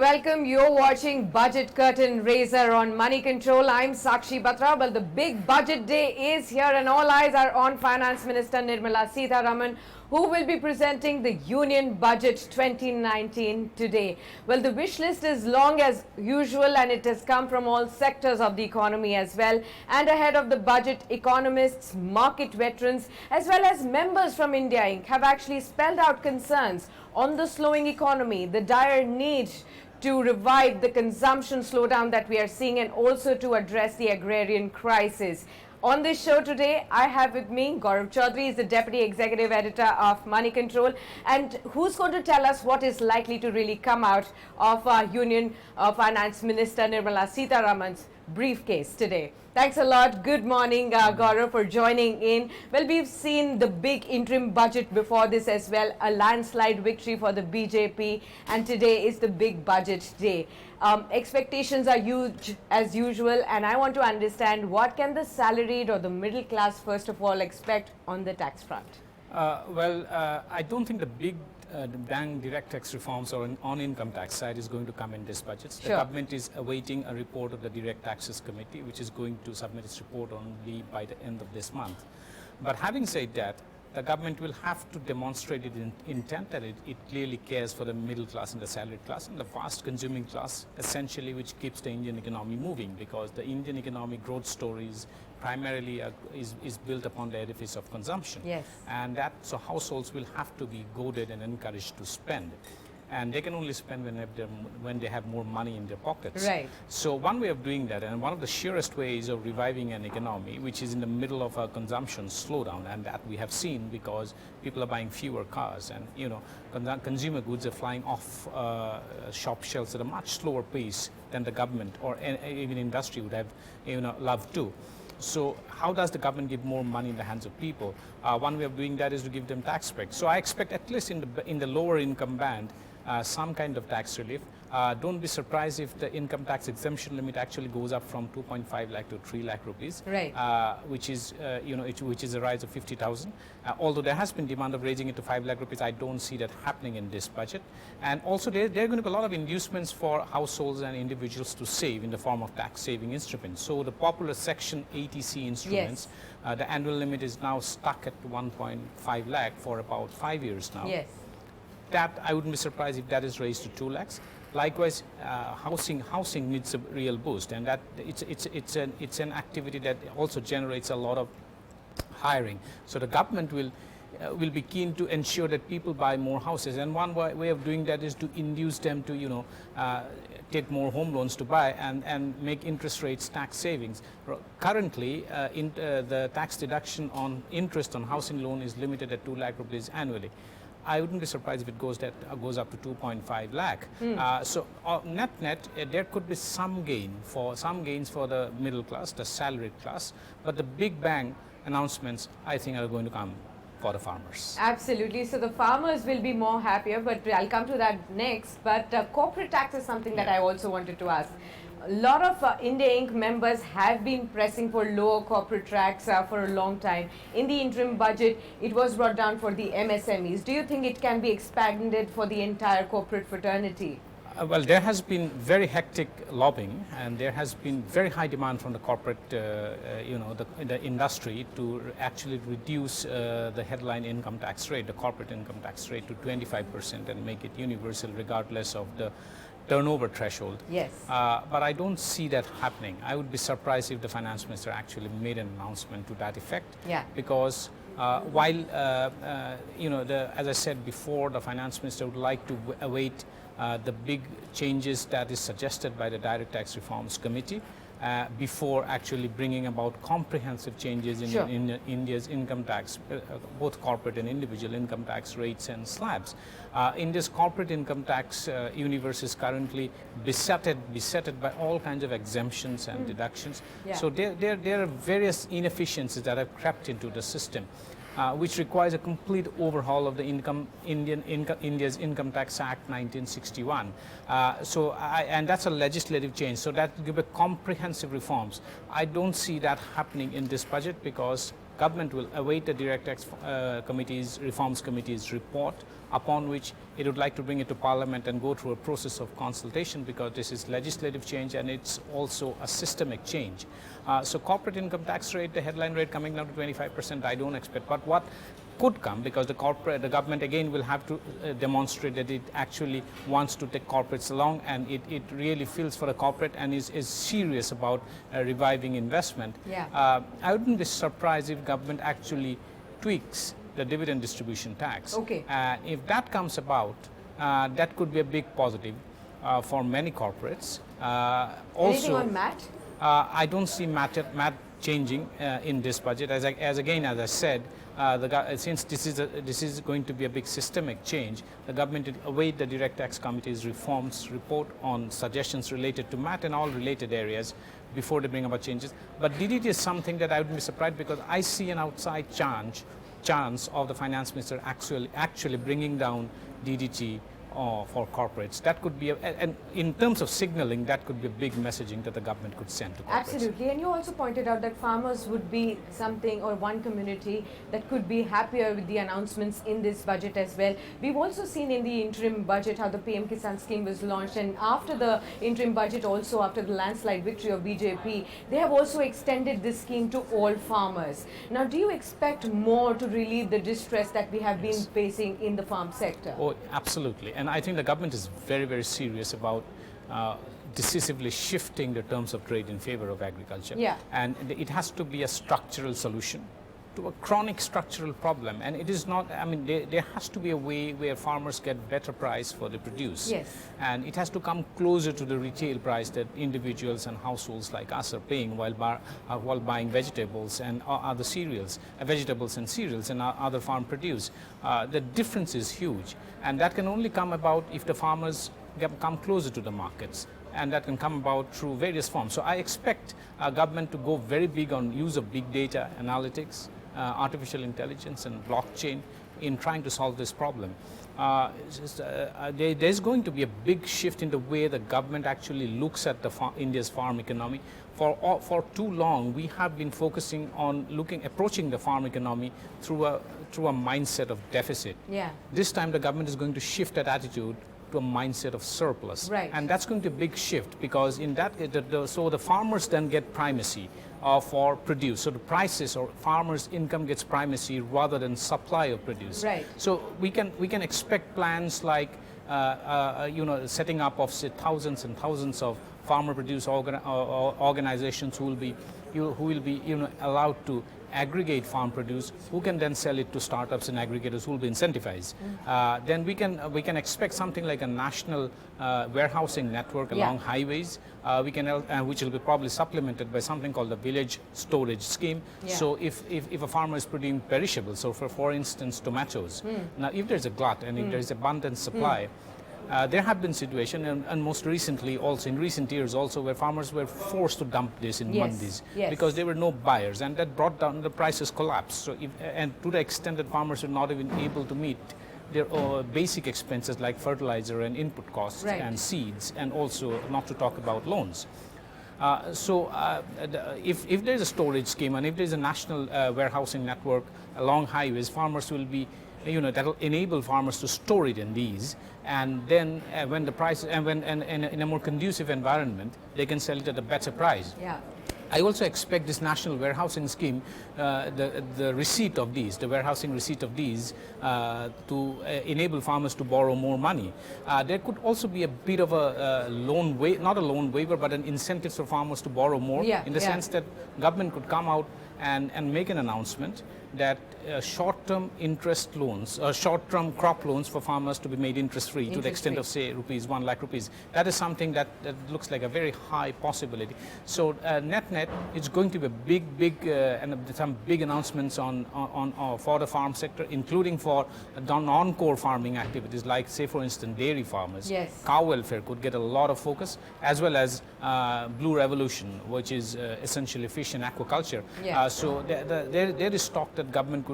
welcome. You're watching Budget Curtain Raiser on Moneycontrol. I'm Sakshi Batra. Well, the big budget day is here and all eyes are on Finance Minister Nirmala Sitharaman, who will be presenting the Union Budget 2019 today. Well, the wish list is long as usual and it has come from all sectors of the economy as well. And ahead of the budget, economists, market veterans, as well as members from India Inc. have actually spelled out concerns on the slowing economy, the dire need to revive the consumption slowdown that we are seeing, and also to address the agrarian crisis. On this show today, I have with me Gaurav Choudhury, is the Deputy Executive Editor of Moneycontrol, and who's going to tell us what is likely to really come out of Union Finance Minister Nirmala Sitharaman's briefcase today. Thanks a lot. Good morning, Gaurav, for joining in. Well, we've seen the big interim budget before this as well, a landslide victory for the BJP, and today is the big budget day. Expectations are huge as usual, and I want to understand what can the salaried or the middle class first of all expect on the tax front? I don't think the big bang direct tax reforms or on income tax side is going to come in this budget. Sure. The government is awaiting a report of the Direct Taxes Committee, which is going to submit its report only by the end of this month. But having said that, the government will have to demonstrate its intent that it clearly cares for the middle class and the salaried class and the fast consuming class, essentially, which keeps the Indian economy moving, because the Indian economic growth stories primarily is built upon the edifice of consumption. Yes. And that, so households will have to be goaded and encouraged to spend. And they can only spend when they have more money in their pockets. Right. So one way of doing that, and one of the surest ways of reviving an economy, which is in the middle of a consumption slowdown, and that we have seen because people are buying fewer cars, and consumer goods are flying off shop shelves at a much slower pace than the government or even industry would have loved to. So how does the government give more money in the hands of people? One way of doing that is to give them tax breaks. So I expect at least in the lower income band, some kind of tax relief. Don't be surprised if the income tax exemption limit actually goes up from 2.5 lakh to 3 lakh rupees, right. Which is which is a rise of 50,000. Although there has been demand of raising it to 5 lakh rupees, I don't see that happening in this budget. And also there are going to be a lot of inducements for households and individuals to save in the form of tax saving instruments. So the popular Section 80C instruments, yes. The annual limit is now stuck at 1.5 lakh for about 5 years now. Yes. That I wouldn't be surprised if that is raised to 2 lakhs. Likewise, housing needs a real boost, and that it's an activity that also generates a lot of hiring. So the government will be keen to ensure that people buy more houses, and one way of doing that is to induce them to take more home loans to buy and make interest rates tax savings. Currently, the tax deduction on interest on housing loan is limited at 2 lakh rupees annually. I wouldn't be surprised if it goes up to 2.5 lakh. So net, there could be some gains for the middle class, the salaried class, but the big bang announcements, I think, are going to come for the farmers. Absolutely. So the farmers will be more happier, but I'll come to that next. But corporate tax is something that I also wanted to ask. A lot of India Inc. members have been pressing for lower corporate tax for a long time. In the interim budget, it was brought down for the MSMEs. Do you think it can be expanded for the entire corporate fraternity? Well, there has been very hectic lobbying, and there has been very high demand from the corporate, the industry to actually reduce the headline income tax rate, the corporate income tax rate, to 25% and make it universal regardless of the turnover threshold. Yes. But I don't see that happening. I would be surprised if the finance minister actually made an announcement to that effect. Yeah. Because while as I said before, the finance minister would like to await the big changes that is suggested by the Direct Tax Reforms Committee before actually bringing about comprehensive changes in, sure. in India's income tax, both corporate and individual income tax rates and slabs. India's corporate income tax universe is currently besetted by all kinds of exemptions and deductions. Yeah. So there are various inefficiencies that have crept into the system. Which requires a complete overhaul of the India's Income Tax Act 1961. And that's a legislative change. So that will give a comprehensive reforms. I don't see that happening in this budget because government will await the direct tax reforms committee's report, upon which it would like to bring it to Parliament and go through a process of consultation, because this is legislative change and it's also a systemic change. So corporate income tax rate, the headline rate coming down to 25%, I don't expect. But what could come, because the government again will have to demonstrate that it actually wants to take corporates along, and it really feels for the corporate and is serious about reviving investment. Yeah. I wouldn't be surprised if government actually tweaks the dividend distribution tax. Okay. If that comes about, that could be a big positive for many corporates. Anything on MAT? I don't see MAT changing in this budget. As I said, since this is going to be a big systemic change, the government will await the direct tax committee's reforms report on suggestions related to MAT and all related areas before they bring about changes. But DDT is something that I would be surprised, because I see an outside chance of the finance minister actually bringing down DDT for corporates. That could be, and in terms of signaling, that could be a big messaging that the government could send to corporates. Absolutely. And you also pointed out that farmers would be something, or one community that could be happier with the announcements in this budget as well. We've also seen in the interim budget how the PM Kisan scheme was launched, and after the interim budget, also after the landslide victory of BJP, they have also extended this scheme to all farmers. Now, do you expect more to relieve the distress that we have been facing in the farm sector? Oh, absolutely. And I think the government is very, very serious about decisively shifting the terms of trade in favor of agriculture. Yeah. And it has to be a structural solution to a chronic structural problem. And it is not, I mean, there has to be a way where farmers get better price for the produce. Yes. And it has to come closer to the retail price that individuals and households like us are paying while buying vegetables and other cereals, vegetables and cereals and other farm produce. The difference is huge. And that can only come about if the farmers come closer to the markets. And that can come about through various forms. So I expect government to go very big on use of big data analytics, artificial intelligence and blockchain in trying to solve this problem. There's going to be a big shift in the way the government actually looks at India's farm economy. For too long, we have been focusing on approaching the farm economy through a mindset of deficit. Yeah. This time the government is going to shift that attitude to a mindset of surplus. Right. And that's going to be a big shift, because in that, so the farmers then get primacy for produce. So the prices or farmers' income gets primacy rather than supply of produce. Right. So we can expect plans like setting up of say thousands and thousands of farmer produce organizations who will be allowed to aggregate farm produce, who can then sell it to startups and aggregators who will be incentivized. Then we can expect something like a national warehousing network along highways, which will be probably supplemented by something called the village storage scheme. Yeah. So if a farmer is producing perishables, so for instance tomatoes, now if there's a glut and if there's abundant supply, there have been situations, and most recently also in recent years also, where farmers were forced to dump this in mandis because there were no buyers, and that brought down the prices collapsed. So and to the extent that farmers were not even able to meet their basic expenses like fertilizer and input costs and seeds, and also not to talk about loans. If there's a storage scheme and if there's a national warehousing network along highways, farmers will be, that will enable farmers to store it in these, and then when the price and in a more conducive environment, they can sell it at a better price. Yeah. I also expect this national warehousing scheme, the receipt of these, the warehousing receipt of these, to enable farmers to borrow more money. There could also be a bit of a loan waiver, not a loan waiver, but an incentive for farmers to borrow more, in the sense that government could come out and make an announcement that short-term interest loans, short-term crop loans for farmers to be made interest-free to the extent of, say, ₹1 lakh. That is something that looks like a very high possibility. So net-net, it's going to be a big and some big announcements for the farm sector, including for non-core farming activities, like, say, for instance, dairy farmers. Yes. Cow welfare could get a lot of focus, as well as Blue Revolution, which is essentially fish and aquaculture. Yeah. So there is talk that government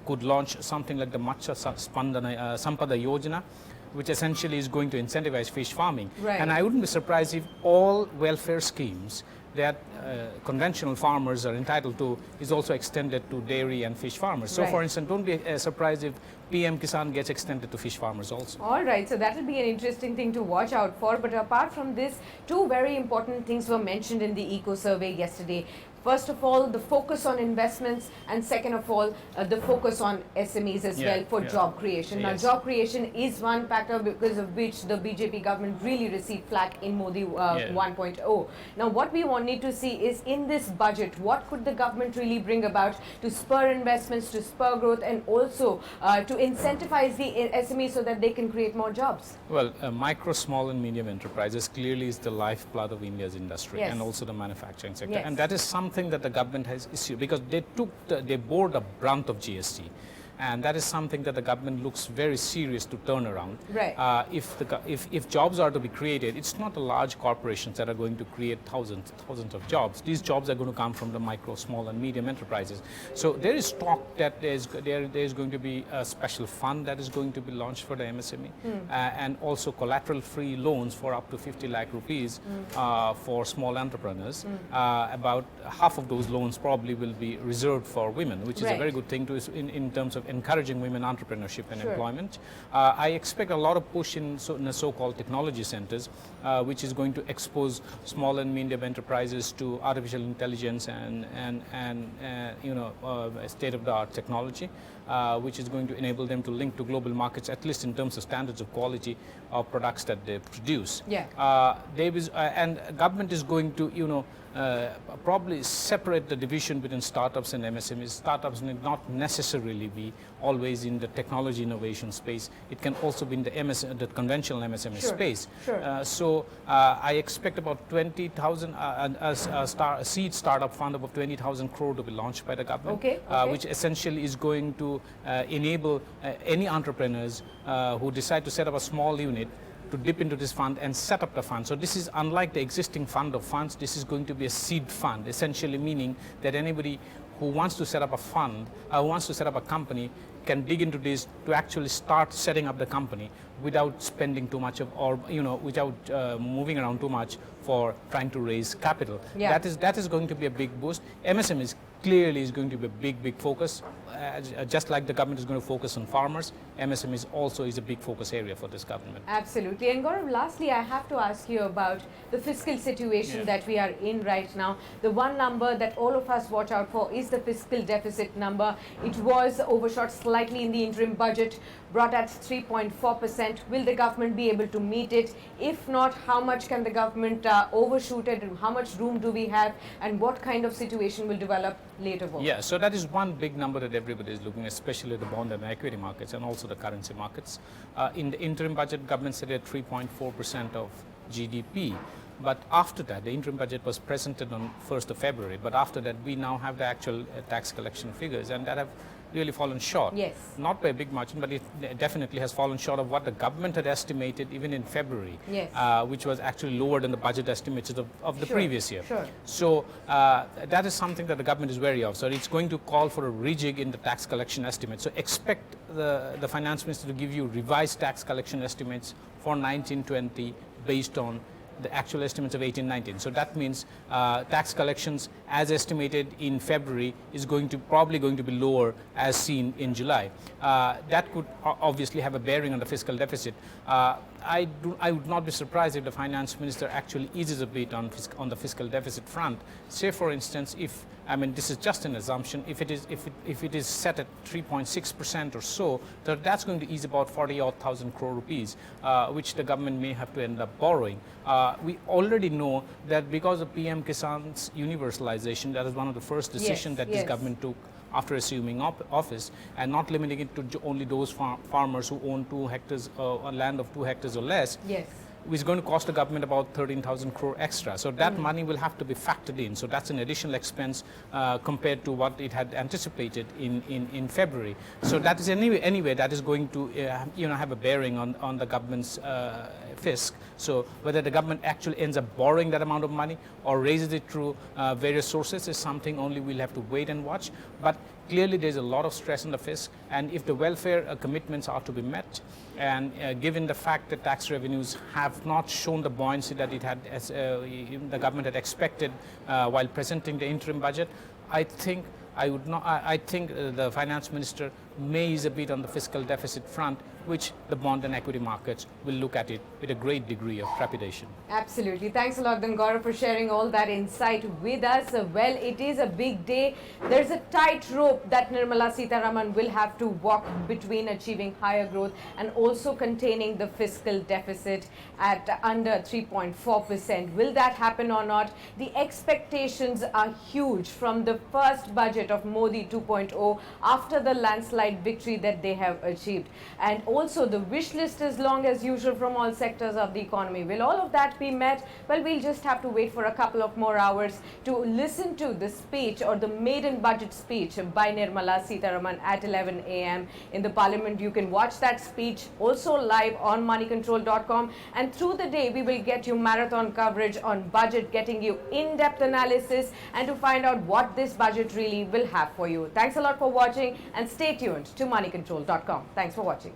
could launch something like the Matsya Sampada Yojana, which essentially is going to incentivize fish farming. Right. And I wouldn't be surprised if all welfare schemes that conventional farmers are entitled to is also extended to dairy and fish farmers. So, for instance, don't be surprised if PM Kisan gets extended to fish farmers also. All right, so that will be an interesting thing to watch out for. But apart from this, two very important things were mentioned in the Eco Survey yesterday. First of all, the focus on investments, and second of all, the focus on SMEs as well for job creation. Now, job creation is one factor because of which the BJP government really received flack in Modi 1.0. Now, what we need to see is in this budget, what could the government really bring about to spur investments, to spur growth, and also to incentivize the SMEs so that they can create more jobs? Well, micro, small and medium enterprises clearly is the lifeblood of India's industry and also the manufacturing sector. And that is something that the government has issued because they bore the brunt of GST. And that is something that the government looks very serious to turn around. Right. If jobs are to be created, it's not the large corporations that are going to create thousands of jobs. These jobs are going to come from the micro, small and medium enterprises. So there is talk that there is going to be a special fund that is going to be launched for the MSME and also collateral-free loans for up to 50 lakh rupees for small entrepreneurs. About half of those loans probably will be reserved for women, which is a very good thing in terms of encouraging women entrepreneurship and employment. I expect a lot of push in the so-called technology centers, which is going to expose small and medium enterprises to artificial intelligence and state-of-the-art technology, which is going to enable them to link to global markets, at least in terms of standards of quality of products that they produce. And government is going to, probably separate the division between startups and MSMEs. Startups need not necessarily be always in the technology innovation space. It can also be in the conventional MSME space. So I expect about 20,000, a seed startup fund of 20,000 crore to be launched by the government, which essentially is going to enable any entrepreneurs who decide to set up a small unit to dip into this fund and set up the fund. So this is unlike the existing fund of funds. This is going to be a seed fund, essentially meaning that anybody who wants to set up a fund, who wants to set up a company, can dig into this to actually start setting up the company without spending too much without moving around too much for trying to raise capital. That is going to be a big boost. MSMEs clearly is going to be a big focus. Just like the government is going to focus on farmers, MSMEs also is a big focus area for this government. Absolutely. And Gaurav, lastly, I have to ask you about the fiscal situation that we are in right now. The one number that all of us watch out for is the fiscal deficit number. It was overshot slightly in the interim budget, brought at 3.4%. Will the government be able to meet it? If not, how much can the government overshoot it? How much room do we have? And what kind of situation will develop later on? Yeah, so that is one big number that everybody is looking, especially the bond and equity markets and also the currency markets. In the interim budget, government said at 3.4% of GDP. But after that, the interim budget was presented on 1st of February. But after that, we now have the actual tax collection figures, and that have really fallen short. Not by a big margin, but it definitely has fallen short of what the government had estimated even in February, which was actually lower than the budget estimates of the previous year. So that is something that the government is wary of. So it's going to call for a rejig in the tax collection estimate. So expect the finance minister to give you revised tax collection estimates for 19-20 based on the actual estimates of 18-19. So that means tax collections as estimated in February is probably going to be lower as seen in July. That could obviously have a bearing on the fiscal deficit. I would not be surprised if the finance minister actually eases a bit on the fiscal deficit front. Say, for instance, this is just an assumption. If it is set at 3.6% or so, that's going to ease about 40,000 crore rupees, which the government may have to end up borrowing. We already know that because of PM Kisan's universalization, that is one of the first decisions that this government took after assuming office, and not limiting it to only those farmers who own 2 hectares, land of 2 hectares or less. Is going to cost the government about 13,000 crore extra. So that money will have to be factored in. So that's an additional expense compared to what it had anticipated in February. So that is anyway that is going to have a bearing on the government's fisc. So whether the government actually ends up borrowing that amount of money or raises it through various sources is something only we'll have to wait and watch. But clearly there's a lot of stress on the fisc, and if the welfare commitments are to be met, and given the fact that tax revenues have have not shown the buoyancy that it had, as the government had expected while presenting the interim budget. I think I think the finance minister may ease a bit on the fiscal deficit front, which the bond and equity markets will look at it with a great degree of trepidation. Absolutely. Thanks a lot, then, Gaurav, for sharing all that insight with us. Well, it is a big day. There's a tightrope that Nirmala Sitharaman will have to walk between achieving higher growth and also containing the fiscal deficit at under 3.4%. Will that happen or not? The expectations are huge from the first budget of Modi 2.0 after the landslide victory that they have achieved. And also the wish list is long as usual from all sectors of the economy. Will all of that be met? Well, we'll just have to wait for a couple of more hours to listen to the speech or the maiden budget speech by Nirmala Sitharaman at 11 a.m. in the Parliament. You can watch that speech also live on moneycontrol.com, and through the day we will get you marathon coverage on budget, getting you in-depth analysis and to find out what this budget really will have for you. Thanks a lot for watching and stay tuned to moneycontrol.com. Thanks for watching.